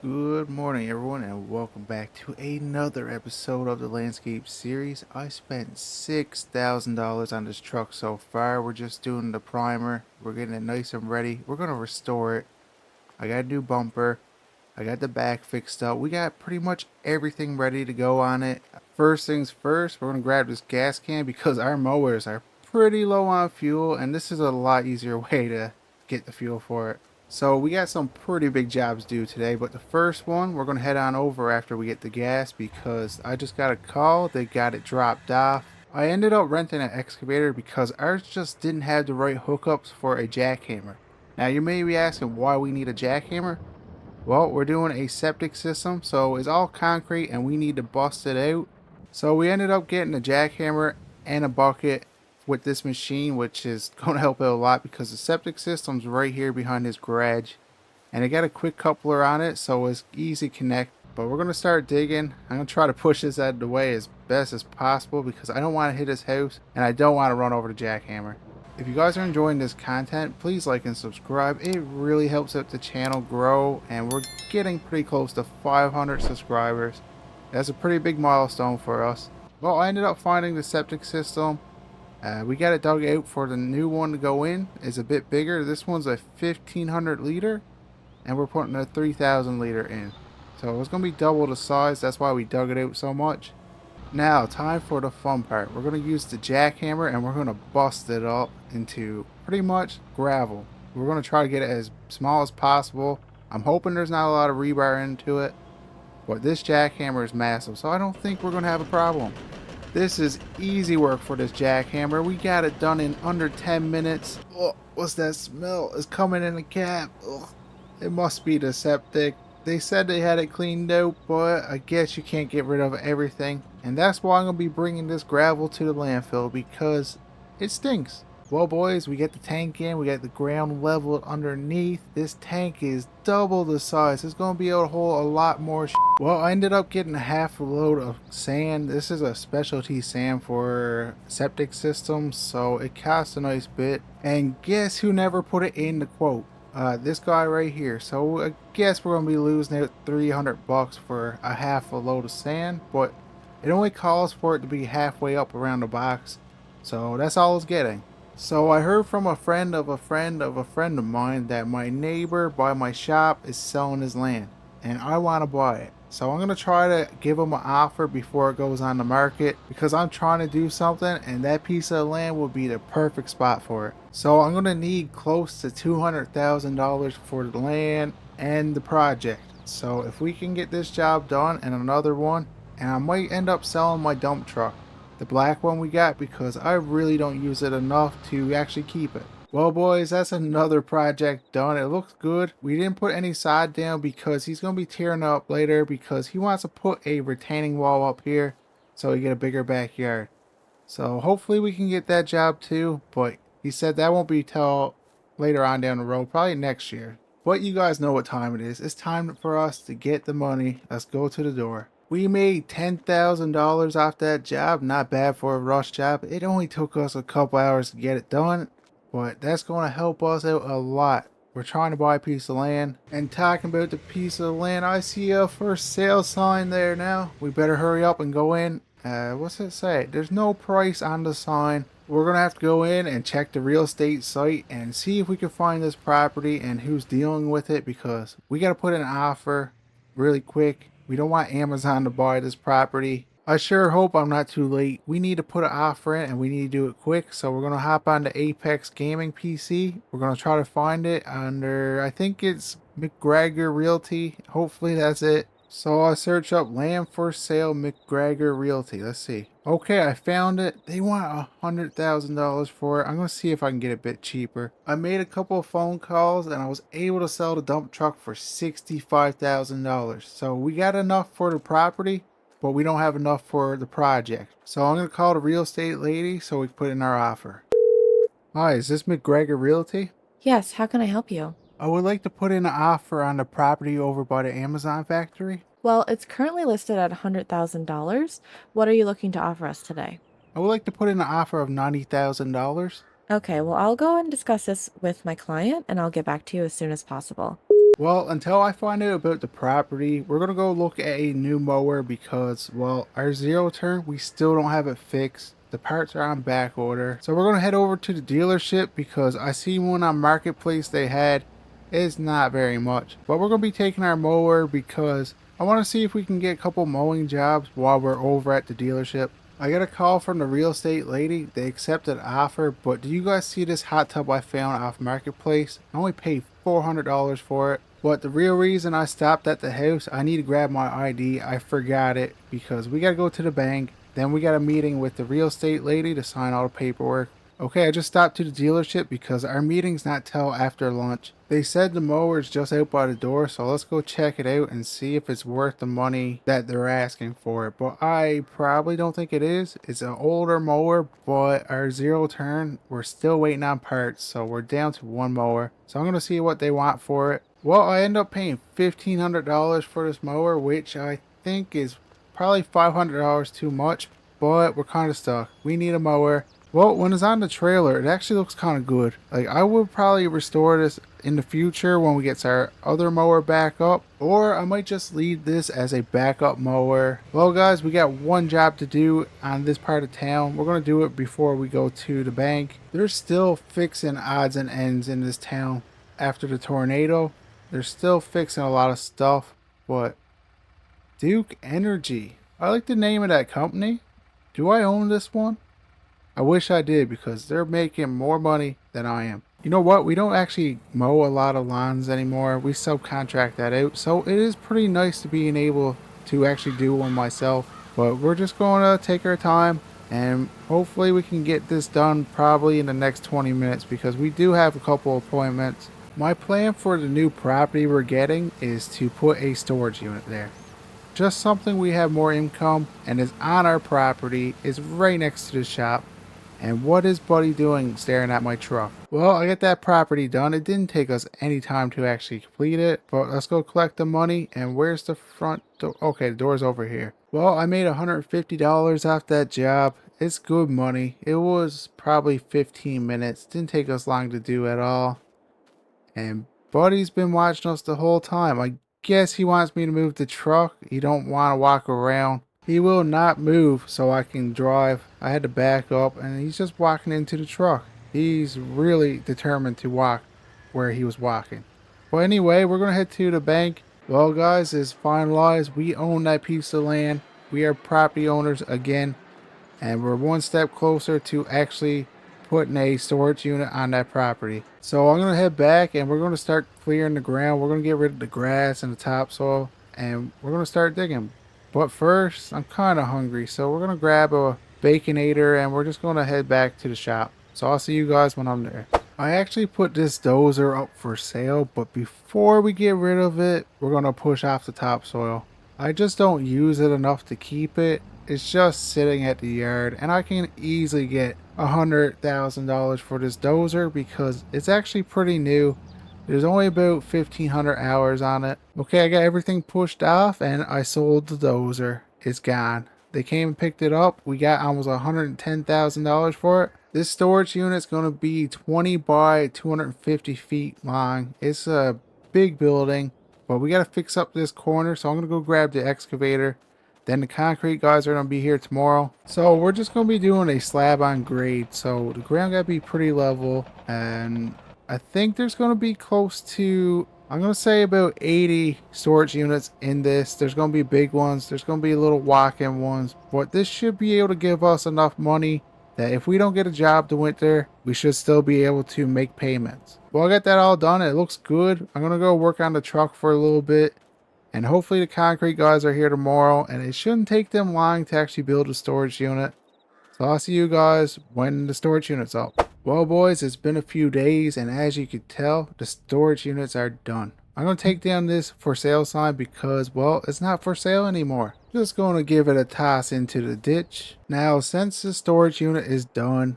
Good morning, everyone, and welcome back to another episode of the Landscape series. I spent $6,000 on this truck so far. We're just doing the primer. We're getting it nice and ready. We're going to restore it. I got a new bumper. I got the back fixed up. We got pretty much everything ready to go on it. First things first, we're going to grab this gas can because our mowers are pretty low on fuel, and this is a lot easier way to get the fuel for it. So we got some pretty big jobs due today, but the first one we're going to head on over after we get the gas because I just got a call. They got it dropped off. I ended up renting an excavator because ours just didn't have the right hookups for a jackhammer. Now you may be asking why we need a jackhammer. Well, we're doing a septic system, so it's all concrete and we need to bust it out. So we ended up getting a jackhammer and a bucket with this machine, which is going to help out a lot because the septic system's right here behind this garage. And it got a quick coupler on it, so it's easy to connect. But we're going to start digging. I'm going to try to push this out of the way as best as possible because I don't want to hit his house and I don't want to run over the jackhammer. If you guys are enjoying this content, please like and subscribe. It really helps out the channel grow, and we're getting pretty close to 500 subscribers. That's a pretty big milestone for us. Well, I ended up finding the septic system. We got it dug out for the new one to go in. It's a bit bigger. This one's a 1500 liter, and we're putting a 3000 liter in. So it's going to be double the size. That's why we dug it out so much. Now, time for the fun part. We're going to use the jackhammer and we're going to bust it up into pretty much gravel. We're going to try to get it as small as possible. I'm hoping there's not a lot of rebar into it, but this jackhammer is massive, so I don't think we're going to have a problem. This is easy work for this jackhammer. We got it done in under 10 minutes. Oh, what's that smell? It's coming in the cab. Ugh. It must be the septic. They said they had it cleaned out, but I guess you can't get rid of everything. And that's why I'm going to be bringing this gravel to the landfill because it stinks. Well, boys, we get the tank in. We got the ground leveled underneath. This tank is double the size. It's going to be able to hold a lot more Well, I ended up getting half a load of sand. This is a specialty sand for septic systems, so it costs a nice bit. And guess who never put it in the quote? This guy right here. So I guess we're gonna be losing out 300 bucks for a half a load of sand, but it only calls for it to be halfway up around the box, so that's all it's getting. So I heard from a friend of a friend of a friend of mine that my neighbor by my shop is selling his land, and I want to buy it. So I'm going to try to give him an offer before it goes on the market because I'm trying to do something and that piece of land would be the perfect spot for it. So I'm going to need close to $200,000 for the land and the project. So if we can get this job done and another one, and I might end up selling my dump truck, the black one we got, because I really don't use it enough to actually keep it. Well, boys, that's another project done. It looks good. We didn't put any sod down because he's going to be tearing up later because he wants to put a retaining wall up here so he get a bigger backyard. So hopefully we can get that job too, but he said that won't be till later on down the road, probably next year. But you guys know what time it is. It's time for us to get the money. Let's go to the door. We made $10,000 off that job. Not bad for a rush job. It only took us a couple hours to get it done, but that's going to help us out a lot. We're trying to buy a piece of land. And talking about the piece of land, I see a for sale sign there now. We better hurry up and go in. What's it say? There's no price on the sign. We're going to have to go in and check the real estate site and see if we can find this property and who's dealing with it because we got to put in an offer really quick. We don't want Amazon to buy this property. I sure hope I'm not too late. We need to put an offer in and we need to do it quick. So we're going to hop on the Apex Gaming PC. We're going to try to find it under, I think it's McGregor Realty. Hopefully that's it. So I search up land for sale McGregor Realty. Let's see. Okay, I found it. They want $100,000 for it. I'm going to see if I can get it a bit cheaper. I made a couple of phone calls and I was able to sell the dump truck for $65,000. So we got enough for the property, but we don't have enough for the project. So I'm going to call the real estate lady so we can put in our offer. Hi, is this McGregor Realty? Yes, how can I help you? I would like to put in an offer on the property over by the Amazon factory. Well, it's currently listed at $100,000. What are you looking to offer us today? I would like to put in an offer of $90,000. Okay, well, I'll go and discuss this with my client and I'll get back to you as soon as possible. Well, until I find out about the property, we're gonna go look at a new mower because, well, our zero turn, we still don't have it fixed. The parts are on back order. So we're gonna head over to the dealership because I see one on Marketplace they had. It's not very much. But we're gonna be taking our mower because I wanna see if we can get a couple mowing jobs while we're over at the dealership. I got a call from the real estate lady. They accepted an offer, but do you guys see this hot tub I found off Marketplace? I only paid $400 for it. But the real reason I stopped at the house, I need to grab my ID. I forgot it because we gotta go to the bank. Then we got a meeting with the real estate lady to sign all the paperwork. Okay, I just stopped to the dealership because our meeting's not till after lunch. They said the mower's just out by the door, so let's go check it out and see if it's worth the money that they're asking for it. But I probably don't think it is. It's an older mower, but our zero turn, we're still waiting on parts, so we're down to one mower. So I'm gonna see what they want for it. Well, I end up paying $1,500 for this mower, which I think is probably $500 too much, but we're kind of stuck. We need a mower. Well, when it's on the trailer, it actually looks kind of good. Like, I would probably restore this in the future when we get our other mower back up, or I might just leave this as a backup mower. Well, guys, we got one job to do on this part of town. We're going to do it before we go to the bank. They're still fixing odds and ends in this town after the tornado. They're still fixing a lot of stuff, but Duke Energy. I like the name of that company. Do I own this one? I wish I did because they're making more money than I am. You know what? We don't actually mow a lot of lawns anymore. We subcontract that out. So it is pretty nice to being able to actually do one myself. But we're just going to take our time and hopefully we can get this done probably in the next 20 minutes because we do have a couple appointments. My plan for the new property we're getting is to put a storage unit there. Just something we have more income and is on our property, is right next to the shop. And what is Buddy doing staring at my truck? Well, I got that property done. It didn't take us any time to actually complete it, but let's go collect the money. And where's the front door? Okay, the door's over here. Well, I made $150 off that job. It's good money. It was probably 15 minutes. Didn't take us long to do at all. And Buddy's been watching us the whole time. I guess he wants me to move the truck. He don't want to walk around. He will not move so I can drive. I had to back up and he's just walking into the truck. He's really determined to walk where he was walking. But anyway, we're going to head to the bank. Well, guys, it's finalized. We own that piece of land. We are property owners again. And we're one step closer to actually putting a storage unit on that property. So I'm going to head back and we're going to start clearing the ground. We're going to get rid of the grass and the topsoil and we're going to start digging. But first, I'm kind of hungry, so we're going to grab a Baconator and we're just going to head back to the shop. So I'll see you guys when I'm there. I actually put this dozer up for sale, but before we get rid of it, we're going to push off the topsoil. I just don't use it enough to keep it. It's just sitting at the yard, and I can easily get $100,000 for this dozer because it's actually pretty new. There's only about 1,500 hours on it. Okay, I got everything pushed off and I sold the dozer. It's gone. They came and picked it up. We got almost $110,000 for it. This storage unit's going to be 20 by 250 feet long. It's a big building, but we got to fix up this corner. So I'm going to go grab the excavator. Then the concrete guys are going to be here tomorrow. So we're just going to be doing a slab on grade. So the ground got to be pretty level and I think there's going to be close to, I'm going to say about 80 storage units in this. There's going to be big ones. There's going to be little walk-in ones. But this should be able to give us enough money that if we don't get a job the winter, we should still be able to make payments. Well, I got that all done. It looks good. I'm going to go work on the truck for a little bit. And hopefully the concrete guys are here tomorrow. And it shouldn't take them long to actually build a storage unit. So I'll see you guys when the storage unit's up. Well, boys, it's been a few days, and as you can tell, the storage units are done. I'm going to take down this for sale sign because, well, it's not for sale anymore. Just going to give it a toss into the ditch. Now, since the storage unit is done,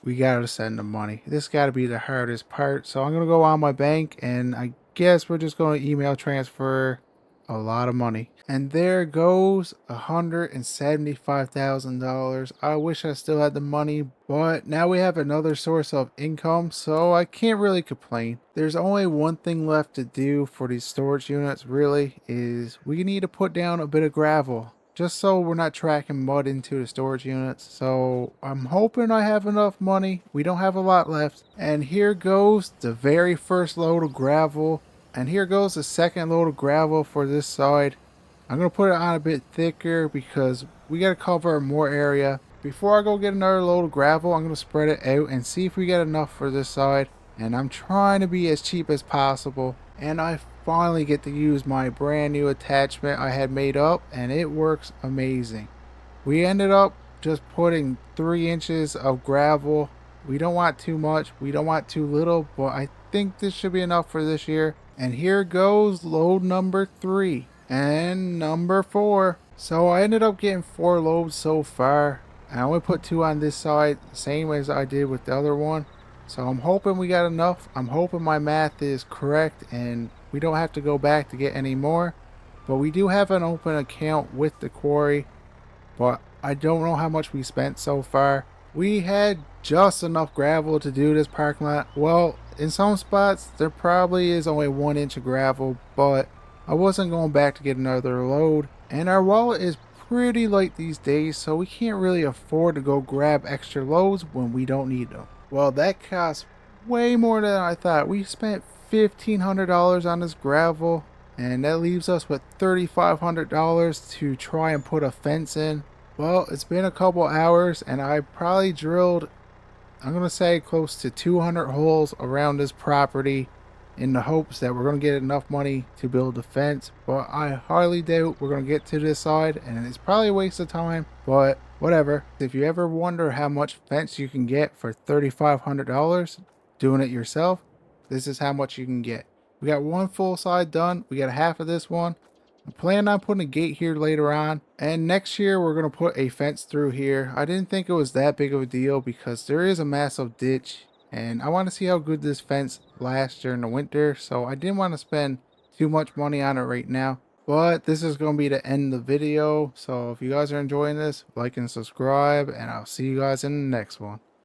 we got to send the money. This got to be the hardest part. So I'm going to go on my bank, and I guess we're just going to email transfer a lot of money. And there goes $175,000. I wish I still had the money, but now we have another source of income, so I can't really complain. There's only one thing left to do for these storage units, really, is we need to put down a bit of gravel, just so we're not tracking mud into the storage units. So I'm hoping I have enough money. We don't have a lot left. And here goes the very first load of gravel. And here goes the second load of gravel for this side. I'm going to put it on a bit thicker because we got to cover more area. Before I go get another load of gravel, I'm going to spread it out and see if we get enough for this side. And I'm trying to be as cheap as possible. And I finally get to use my brand new attachment I had made up, and it works amazing. We ended up just putting 3 inches of gravel. We don't want too much, we don't want too little, but I think this should be enough for this year. And here goes load number 3 and number 4. So I ended up getting 4 loads so far. I only put 2 on this side, same as I did with the other one. So I'm hoping we got enough. I'm hoping my math is correct and we don't have to go back to get any more. But we do have an open account with the quarry, but I don't know how much we spent so far. We had just enough gravel to do this parking lot. Well, in some spots there probably is only 1 inch of gravel, but I wasn't going back to get another load. And our wallet is pretty light these days, so we can't really afford to go grab extra loads when we don't need them. Well, that cost way more than I thought. We spent $1,500 on this gravel, and that leaves us with $3,500 to try and put a fence in. Well, it's been a couple hours, and I probably drilled, I'm going to say, close to 200 holes around this property in the hopes that we're going to get enough money to build a fence. But I highly doubt we're going to get to this side, and it's probably a waste of time, but whatever. If you ever wonder how much fence you can get for $3,500 doing it yourself, this is how much you can get. We got one full side done. We got half of this one. I plan on putting a gate here later on, and next year we're going to put a fence through here. I didn't think it was that big of a deal because there is a massive ditch, and I want to see how good this fence lasts during the winter, so I didn't want to spend too much money on it right now. But this is going to be the end of the video, so if you guys are enjoying this, like and subscribe, and I'll see you guys in the next one.